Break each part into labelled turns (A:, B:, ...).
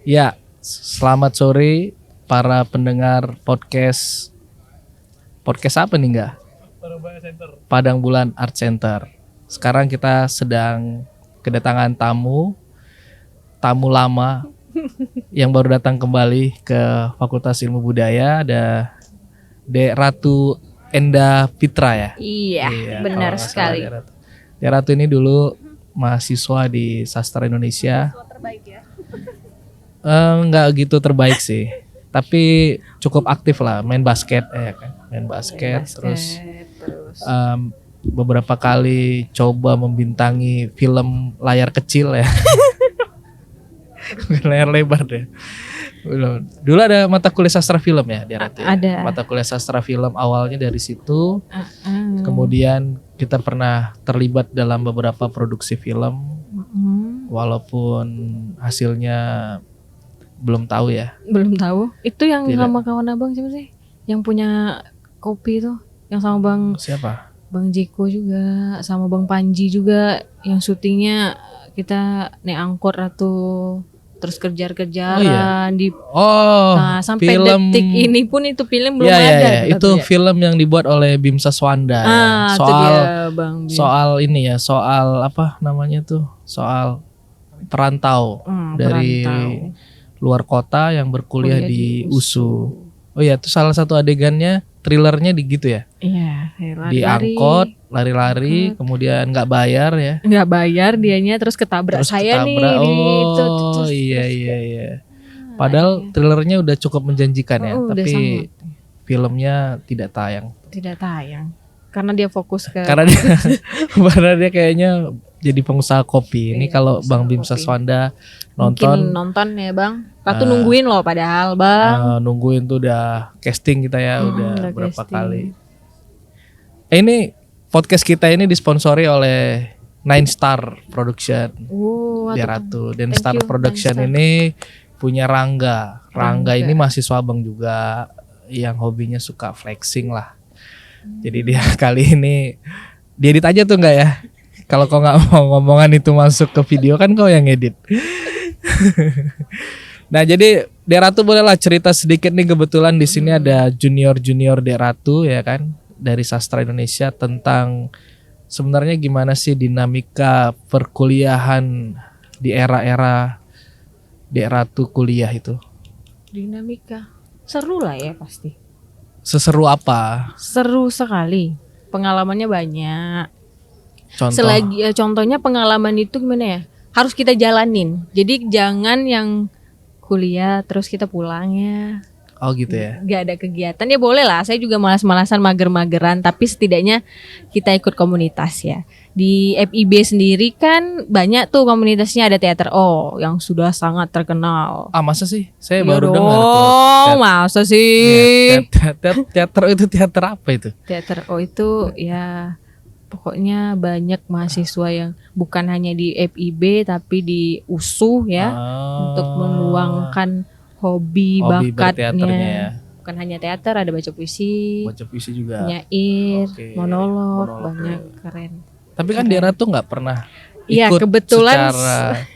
A: Ya, selamat sore para pendengar podcast. Podcast apa nih enggak? Padang Bulan Art Center. Sekarang kita sedang kedatangan tamu lama yang baru datang kembali ke Fakultas Ilmu Budaya. Ada Dek Ratu Enda Fitra ya?
B: Iya, benar sekali.
A: Dek Ratu ini dulu mahasiswa di Sastra Indonesia.
B: Terbaik ya.
A: Enggak gitu terbaik sih, tapi cukup aktif lah, main basket terus beberapa kali coba membintangi film layar kecil ya. Layar lebar deh. Dulu ada mata kuliah sastra film ya, dia
B: ada
A: mata kuliah sastra film, awalnya dari situ. Kemudian kita pernah terlibat dalam beberapa produksi film, walaupun hasilnya belum tahu ya.
B: Belum tahu. Itu yang sama kawan abang siapa sih? Yang punya kopi tuh, yang sama bang
A: siapa?
B: Bang Jiko juga, sama bang Panji juga, yang syutingnya kita naik angkot atau terus kejar-kejaran nah, sampai
A: film,
B: detik ini pun itu film belum
A: ada.
B: Ya.
A: Itu film yang dibuat oleh Bim Saswanda. Soal ini ya, soal apa namanya tuh? Soal perantau dari luar kota yang berkuliah di USU. Oh iya, itu salah satu adegannya, thrillernya di gitu ya? Iya, di angkot, lari-lari, kemudian nggak bayar ya? Nggak bayar dianya, terus ketabrak saya nih. Oh iya. Padahal thrillernya udah cukup menjanjikan ya, tapi filmnya tidak tayang.
B: Tidak tayang, karena dia fokus ke.
A: Karena dia kayaknya jadi pengusaha kopi. Ini kalau Bang Bim Saswanda nonton
B: ya Bang. Ratu nungguin loh padahal Bang.
A: Nungguin tuh udah casting kita ya, udah berapa kali. Ini podcast kita ini disponsori oleh Nine Star Production. Dia Ratu. Dan Star Production ini punya Rangga ini mahasiswa Abang juga, yang hobinya suka flexing lah. Jadi dia kali ini diedit aja tuh enggak ya? Kalau kau nggak mau ngomongan itu masuk ke video, kan kau yang edit. Nah, jadi Dek Ratu bolehlah cerita sedikit nih, kebetulan di sini ada junior Dek Ratu ya kan, dari Sastra Indonesia, tentang sebenarnya gimana sih dinamika perkuliahan di era-era Dek Ratu kuliah itu.
B: Dinamika seru lah ya pasti.
A: Seseru apa?
B: Seru sekali. Pengalamannya banyak. Contohnya pengalaman itu gimana ya? Harus kita jalanin. Jadi jangan yang kuliah terus kita pulang ya.
A: Oh gitu ya.
B: Gak ada kegiatan ya, boleh lah. Saya juga malas-malasan, mager-mageran, tapi setidaknya kita ikut komunitas ya. Di FIB sendiri kan banyak tuh komunitasnya, ada teater O yang sudah sangat terkenal.
A: Masa sih? Saya baru dengar tuh.
B: Masa sih?
A: Teater itu teater apa itu?
B: Teater O itu ya pokoknya banyak mahasiswa yang bukan hanya di FIB tapi di USU ya, untuk meluangkan hobi bakatnya ya. Bukan hanya teater, ada baca puisi
A: juga,
B: nyair, monolog, banyak keren.
A: Tapi kan Dek Ratu nggak pernah
B: ikut kebetulan secara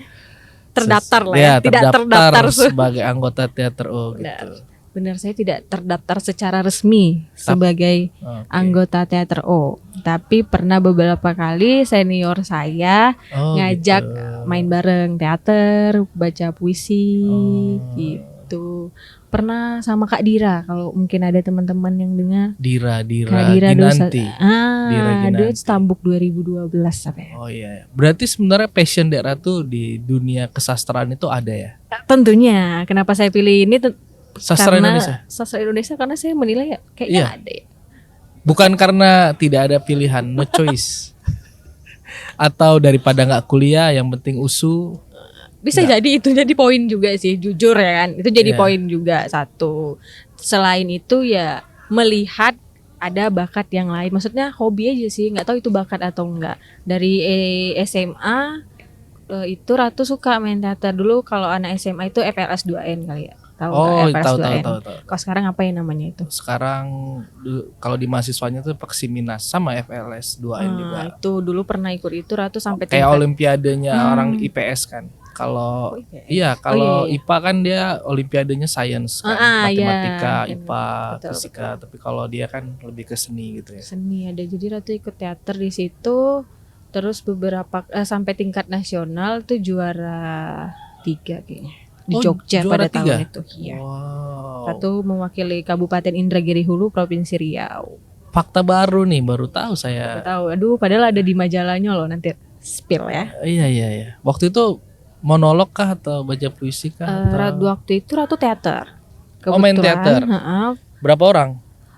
B: terdaftar lah ya, tidak terdaftar
A: sebagai anggota teater gitu.
B: Benar, saya tidak terdaftar secara resmi sebagai anggota teater O. Tapi pernah beberapa kali senior saya ngajak main bareng teater, baca puisi gitu. Pernah sama Kak Dira, kalau mungkin ada teman-teman yang dengar. Dira
A: Ginanti.
B: Dia Stambuk 2012 sampai.
A: Oh iya. Berarti sebenarnya passion Dek Ratu di dunia kesastraan itu ada ya?
B: Tentunya. Kenapa saya pilih ini?
A: Sastra
B: Indonesia karena saya menilai kayaknya ada ya.
A: Bukan karena tidak ada pilihan, no choice. Atau daripada nggak kuliah, yang penting USU.
B: Bisa jadi itu jadi poin juga sih, jujur ya kan. Itu jadi poin juga satu. Selain itu ya melihat ada bakat yang lain. Maksudnya hobi aja sih, nggak tahu itu bakat atau enggak. Dari SMA itu Ratu suka main teater dulu. Kalau anak SMA itu FLS 2N kali ya.
A: Tahu.
B: Kalau sekarang apa ya namanya itu?
A: Sekarang kalau di mahasiswanya tuh Peksiminas sama FLS 2N juga.
B: Itu dulu pernah ikut itu Ratu sampai
A: kayak olimpiadenya orang IPS kan. Kalau
B: IPS.
A: iya, kalau
B: iya.
A: IPA kan dia olimpiadenya sains kan, matematika,
B: iya.
A: IPA,
B: Betul,
A: fisika. Tapi kalau dia kan lebih ke seni gitu ya.
B: Seni ada, jadi Ratu ikut teater di situ, terus beberapa sampai tingkat nasional tuh juara 3 kayaknya di Jogja
A: juara
B: pada
A: 3?
B: tahun itu. Iya.
A: Wow.
B: Ratu mewakili Kabupaten Indragiri Hulu, Provinsi Riau.
A: Fakta baru nih, baru tahu saya.
B: Aku tahu, aduh, padahal ada di majalahnya loh, nanti spill ya.
A: Iya. Waktu itu monolog kah atau baca puisi kah?
B: Waktu itu Ratu teater.
A: Main teater. Berapa orang?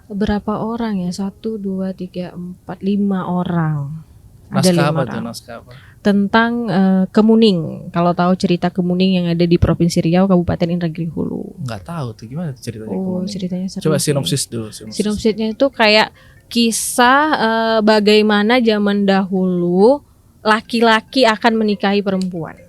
B: Berapa orang ya? 1, 2, 3, 4, 5 orang.
A: Naskah apa tuh, naskah apa?
B: Tentang Kemuning. Kalau tahu cerita Kemuning yang ada di Provinsi Riau, Kabupaten Indragiri Hulu.
A: Nggak tahu tuh, gimana tuh ceritanya
B: Oh,
A: Kemuning?
B: ceritanya seru.
A: Coba
B: sih.
A: sinopsis dulu.
B: Sinopsisnya itu kayak kisah bagaimana zaman dahulu laki-laki akan menikahi perempuan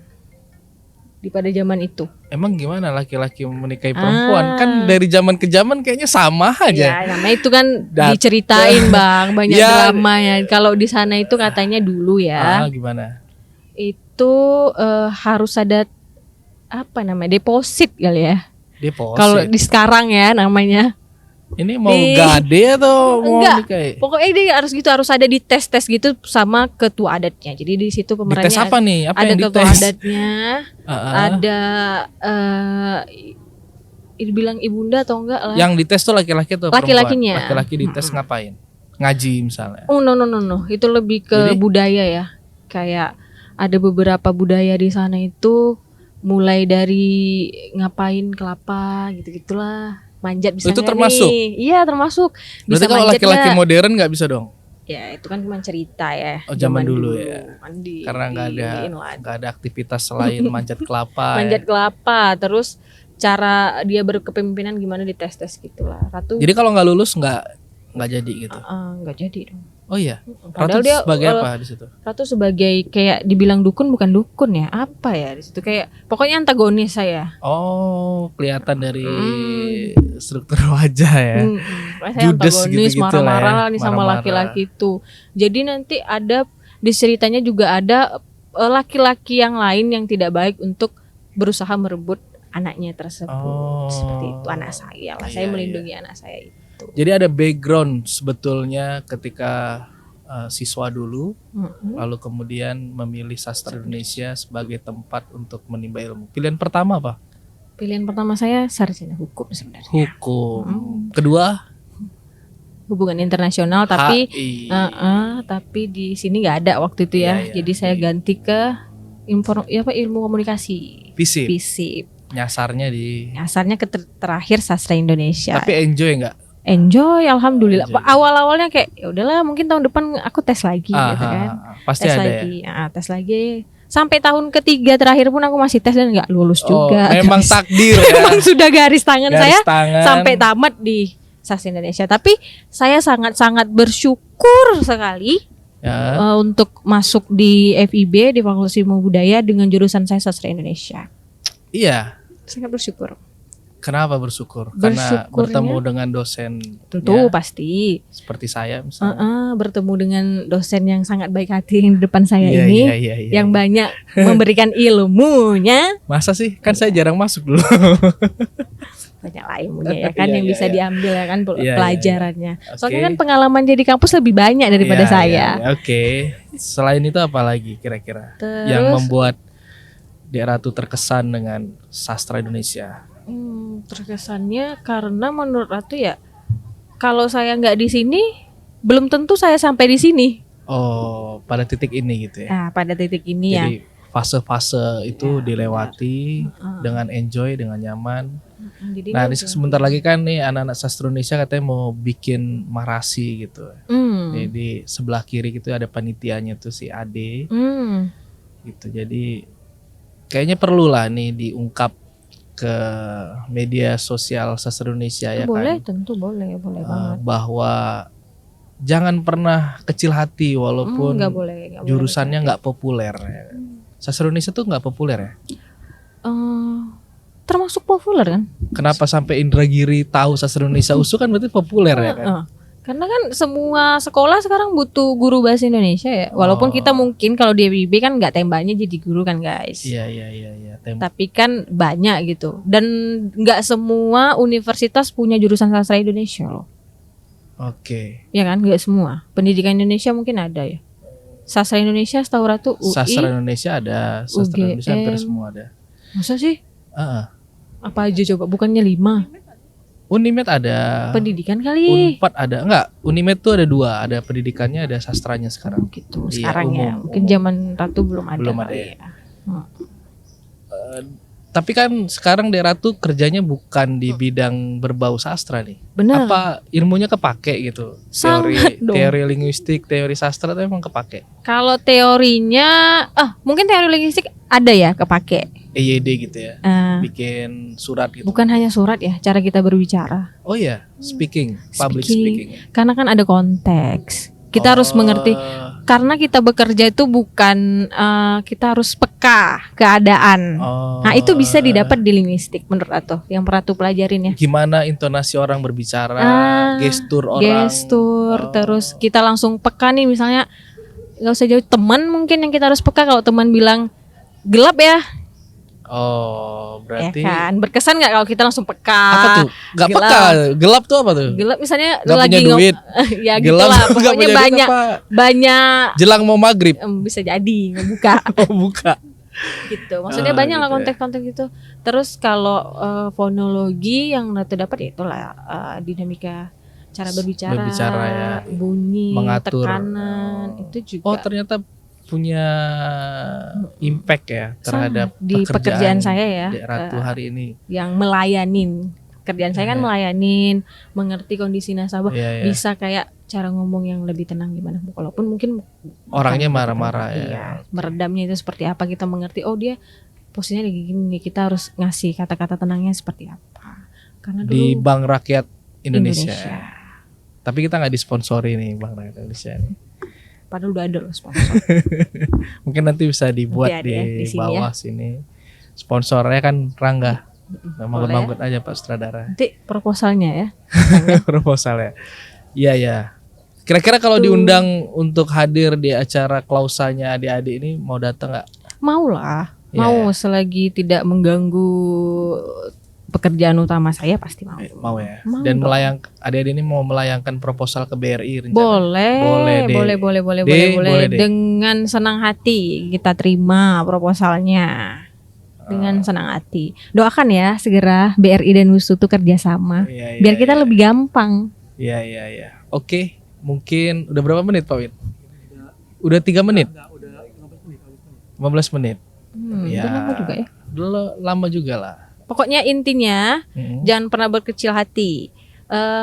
B: di pada zaman itu.
A: Emang gimana laki-laki menikahi perempuan? Kan dari zaman ke zaman kayaknya sama aja.
B: Ya, namanya itu kan diceritain Bang, banyak dramanya. Kalau di sana itu katanya dulu ya.
A: Gimana?
B: Itu harus ada apa namanya? Deposit kali ya.
A: Deposit.
B: Kalau di sekarang ya namanya.
A: Ini mau gade atau mau nikahi?
B: Pokoknya dia harus gitu, harus ada di tes gitu sama ketua adatnya. Jadi di situ pemerannya
A: dites apa nih? Apa
B: ada
A: yang
B: ketua
A: dites?
B: adatnya, ada dibilang ibunda atau enggak lah.
A: Yang dites tuh laki-laki atau perempuan?
B: Laki-lakinya.
A: Laki-laki dites ngapain? Ngaji misalnya.
B: Oh no. Itu lebih ke budaya ya. Kayak ada beberapa budaya di sana itu mulai dari ngapain kelapa gitu-gitulah. Manjat bisa.
A: Itu termasuk?
B: Iya termasuk.
A: Berarti kalau laki-laki modern nggak bisa dong?
B: Ya itu kan cuma cerita ya.
A: Oh zaman dulu ya.
B: Mandi,
A: karena nggak ada aktivitas selain manjat kelapa.
B: Manjat kelapa, terus cara dia berkepemimpinan gimana di tes gitulah. Ratu.
A: Jadi kalau nggak lulus nggak jadi gitu?
B: Nggak jadi dong.
A: Oh iya.
B: Padahal
A: Ratu
B: dia
A: sebagai apa di situ?
B: Ratu sebagai kayak dibilang dukun bukan dukun ya, apa ya di situ kayak pokoknya antagonis saya.
A: Oh, kelihatan dari struktur wajah ya.
B: Judes antagonis, marah-marah nih sama laki-laki itu. Jadi nanti ada di ceritanya juga ada laki-laki yang lain yang tidak baik untuk berusaha merebut anaknya tersebut. Seperti itu, anak saya lah. Saya melindungi anak saya itu.
A: Jadi ada background sebetulnya ketika siswa dulu, lalu kemudian memilih sastra Indonesia sebagai tempat untuk menimba ilmu. Pilihan pertama apa?
B: Pilihan pertama saya sarjana hukum sebenarnya.
A: Hukum. Kedua?
B: Hubungan internasional, tapi di sini nggak ada waktu itu ya. Jadi saya ganti ke ilmu komunikasi. FISIP.
A: Nyasarnya
B: ke terakhir sastra Indonesia.
A: Tapi enjoy nggak?
B: Enjoy, alhamdulillah. Awal-awalnya kayak ya udahlah mungkin tahun depan aku tes lagi gitu kan.
A: Pasti
B: tes
A: ada
B: lagi. Tes lagi. Sampai tahun ketiga terakhir pun aku masih tes dan nggak lulus juga.
A: Memang takdir ya.
B: Memang sudah garis tangan saya sampai tamat di Sastra Indonesia. Tapi saya sangat-sangat bersyukur sekali untuk masuk di FIB, di Fakultas Ilmu Budaya dengan jurusan saya Sastra Indonesia.
A: Iya.
B: Sangat bersyukur.
A: Kenapa bersyukur? Karena bertemu dengan dosen.
B: Tentu pasti.
A: Seperti saya misalnya.
B: Bertemu dengan dosen yang sangat baik hati di depan saya ini, yang banyak memberikan ilmunya.
A: Masa sih? Kan saya jarang masuk dulu.
B: Banyak lah ilmunya ya kan yang bisa diambil ya kan pelajarannya. Soalnya kan pengalaman jadi kampus lebih banyak daripada saya.
A: Oke. Selain itu apa lagi kira-kira yang membuat Dek Ratu terkesan dengan sastra Indonesia?
B: Terkesannya karena menurut Ratu ya kalau saya nggak di sini belum tentu saya sampai di sini. Oh,
A: pada titik ini gitu ya.
B: Nah, pada titik ini. Jadi
A: fase-fase itu dilewati dengan enjoy, dengan nyaman. Nah, ini sebentar lagi kan nih anak-anak sastra Indonesia katanya mau bikin marasi gitu. Jadi sebelah kiri gitu ada panitianya tuh si Ade. Gitu. Jadi kayaknya perlu lah nih diungkap ke media sosial sastra Indonesia ya
B: boleh,
A: kan.
B: Tentu boleh banget.
A: Bahwa jangan pernah kecil hati walaupun
B: nggak boleh
A: jurusannya nggak populer. Ya. Sastra Indonesia tuh nggak populer ya?
B: Termasuk populer kan?
A: Kenapa sampai Indragiri tahu sastra Indonesia USU kan berarti populer ya kan?
B: Karena kan semua sekolah sekarang butuh guru bahasa Indonesia ya. Walaupun kita mungkin kalau di FIB kan nggak tembaknya jadi guru kan guys.
A: Iya.
B: Tapi kan banyak gitu. Dan nggak semua universitas punya jurusan sastra Indonesia loh.
A: Oke.
B: Ya kan, nggak semua. Pendidikan Indonesia mungkin ada ya. Sastra Indonesia setahu Ratu UI.
A: Sastra Indonesia ada, sastra Indonesia hampir
B: UGM.
A: semua ada.
B: Masa sih?
A: Heeh.
B: Apa aja coba? Bukannya 5?
A: Unimed ada.
B: Pendidikan kali.
A: Unpad ada. Enggak, Unimed tuh ada 2, ada pendidikannya, ada sastranya sekarang.
B: Gitu.
A: Iya,
B: Sekarang ya.
A: umum.
B: Mungkin zaman Ratu belum ada.
A: Belum ada
B: kali
A: ya.
B: ya.
A: Tapi kan sekarang daerah tuh kerjanya bukan di bidang berbau sastra nih.
B: Benar.
A: Apa ilmunya kepake gitu?
B: Sangat dong.
A: Teori linguistik, teori sastra tuh emang kepake.
B: Kalau teorinya, mungkin teori linguistik ada ya kepake.
A: EYD gitu ya.
B: Eh,
A: Bikin surat gitu.
B: bukan hanya surat ya, cara kita berbicara.
A: Oh iya, speaking, public speaking.
B: Karena kan ada konteks. Kita harus
A: Oh,
B: mengerti. Karena kita bekerja itu bukan kita harus peka keadaan.
A: Oh.
B: Nah itu bisa didapat di linguistik menurut Ato, yang pernah tuh pelajarin ya.
A: Gimana intonasi orang berbicara, gestur orang.
B: Gestur, terus kita langsung peka nih misalnya nggak usah jauh teman mungkin yang kita harus peka kalau teman bilang gelap ya.
A: Oh, berarti
B: Ya kan, berkesan nggak kalau kita langsung peka?
A: apa tuh? Gak
B: gelap.
A: peka. Gelap tuh apa tuh?
B: Gelap misalnya
A: Gak
B: lagi
A: punya duit.
B: ya gitu
A: Gelap,
B: lah.
A: gak
B: Pokoknya
A: punya duit
B: banyak
A: apa?
B: banyak
A: Jelang mau maghrib.
B: bisa jadi ngebuka
A: Oh, buka.
B: gitu. Maksudnya
A: Oh,
B: banyak lah
A: gitu ya.
B: konteks-konteks gitu. Terus kalau fonologi yang Ratu dapat ya itulah dinamika cara berbicara,
A: ya.
B: bunyi,
A: Mengatur.
B: tekanan itu juga.
A: Oh, ternyata punya impact ya terhadap
B: Sangat. Di pekerjaan saya ya,
A: Ratu hari ini.
B: yang melayanin. Kerjaan saya kan
A: Iya.
B: melayanin, mengerti kondisi nasabah,
A: Iya, iya.
B: bisa kayak cara ngomong yang lebih tenang gimana. Walaupun mungkin
A: Orangnya
B: bukan
A: marah-marah ya.
B: Iya, meredamnya itu seperti apa, kita mengerti. Oh dia posisinya lagi gini, kita harus ngasih kata-kata tenangnya seperti apa. Karena dulu
A: Di Bank Rakyat Indonesia.
B: Indonesia.
A: Tapi kita nggak disponsori nih Bank Rakyat Indonesia nih.
B: Padahal udah ada loh sponsor.
A: Mungkin nanti bisa dibuat
B: Nanti ada ya,
A: di
B: di sini
A: bawah sini. Sponsornya kan Rangga. Manggut-manggut aja Pak Sutradara.
B: Nanti proposalnya ya.
A: Proposal ya. Iya ya. Kira-kira kalau diundang untuk hadir di acara klausanya adik-adik ini mau datang nggak?
B: Mau lah.
A: Iya,
B: Mau
A: ya.
B: selagi tidak mengganggu pekerjaan utama saya pasti mau.
A: Mau ya.
B: Mau
A: Dan
B: dong.
A: adik-adik ini mau melayangkan proposal ke BRI rencana.
B: Boleh,
A: Deh.
B: boleh,
A: Deh, boleh deh.
B: Dengan senang hati kita terima proposalnya. Dengan senang hati. Doakan ya segera BRI dan WUSU tuh kerjasama.
A: Iya, iya,
B: Biar kita
A: iya.
B: lebih gampang.
A: Iya iya iya. Oke, mungkin udah berapa menit Pak Win? Udah 3 menit. 15 menit. Ya.
B: Itu lama juga ya.
A: Dulu lama juga lah.
B: Pokoknya intinya jangan pernah berkecil hati.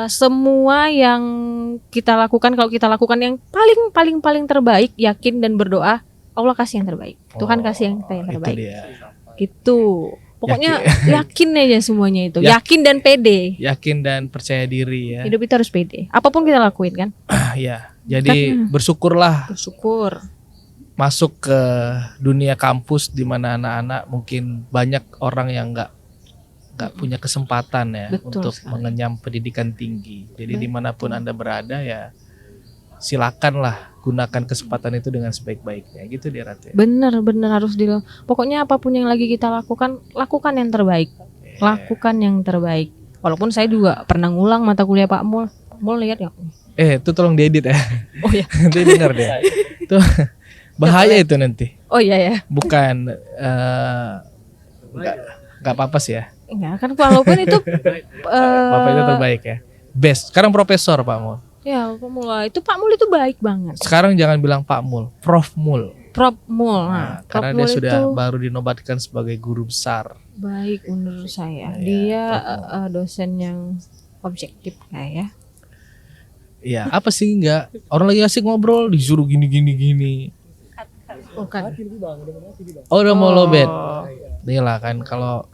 B: Semua yang kita lakukan, kalau kita lakukan yang paling terbaik, yakin dan berdoa, Allah kasih yang terbaik. Tuhan kasih yang terbaik.
A: Itu dia.
B: Gitu. Pokoknya yakin aja semuanya itu. Yakin dan pede.
A: Yakin dan percaya diri ya.
B: Hidup itu harus pede. Apapun kita lakuin kan.
A: Ya. Jadi bersyukurlah
B: Bersyukur.
A: masuk ke dunia kampus di mana anak-anak mungkin banyak orang yang nggak punya kesempatan ya
B: Betul
A: untuk
B: sekali.
A: mengenyam pendidikan tinggi. Jadi dimanapun Anda berada ya silakanlah gunakan kesempatan itu dengan sebaik-baiknya gitu dia Ratu.
B: Bener harus pokoknya apapun yang lagi kita lakukan yang terbaik. Lakukan yang terbaik. Walaupun saya juga pernah ngulang mata kuliah Pak Mul. Mul lihat ya.
A: Itu tolong diedit ya.
B: Oh ya.
A: Nanti dengar deh. Itu bahaya itu nanti.
B: Oh iya ya.
A: Bukan nggak apa-apa sih ya.
B: Enggak kan walaupun itu
A: Bapak itu terbaik ya. Best. Sekarang profesor Pak Mul.
B: ya Pak Mul itu Pak Mul itu baik banget.
A: Sekarang jangan bilang Pak Mul, Prof Mul.
B: Prof Mul.
A: Nah,
B: Prof
A: karena
B: Mul
A: dia sudah
B: itu
A: baru dinobatkan sebagai guru besar.
B: baik menurut saya.
A: Ya,
B: Dia
A: Prof Mul.
B: dosen yang objektif kayak ya.
A: Iya, apa sih enggak? Orang lagi asik ngobrol disuruh gini.
B: Bukan.
A: Oh, udah mau lobet. Nih lah kan kalau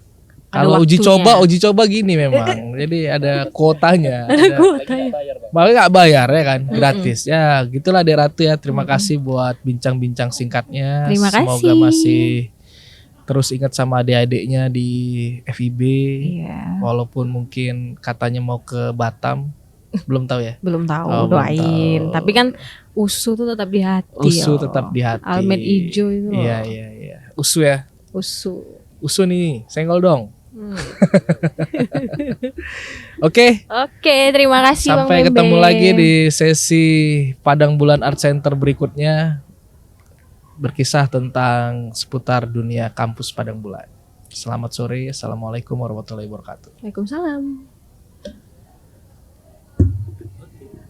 A: uji
B: waktunya.
A: coba gini memang. Jadi ada kuotanya.
B: Kuotanya.
A: Makanya nggak bayar ya kan, gratis. Ya, gitulah Dek Ratu ya. Terima kasih buat bincang-bincang singkatnya.
B: Terima
A: Semoga
B: kasih.
A: masih terus ingat sama adik-adiknya di FIB.
B: Iya.
A: Walaupun mungkin katanya mau ke Batam, Belum tahu ya?
B: Belum tahu,
A: Oh, belum
B: doain.
A: tahu.
B: Tapi kan USU tuh tetap di hati.
A: USU tetap di hati.
B: Almet ijo itu.
A: Iya, iya. USU ya.
B: USU.
A: USU nih, senggol dong.
B: Hmm.
A: Oke,
B: Oke, terima kasih Bang
A: sampai
B: Bebe.
A: ketemu lagi di sesi Padang Bulan Art Center berikutnya. Berkisah tentang seputar dunia kampus Padang Bulan. Selamat sore, assalamualaikum warahmatullahi wabarakatuh.
B: Waalaikumsalam.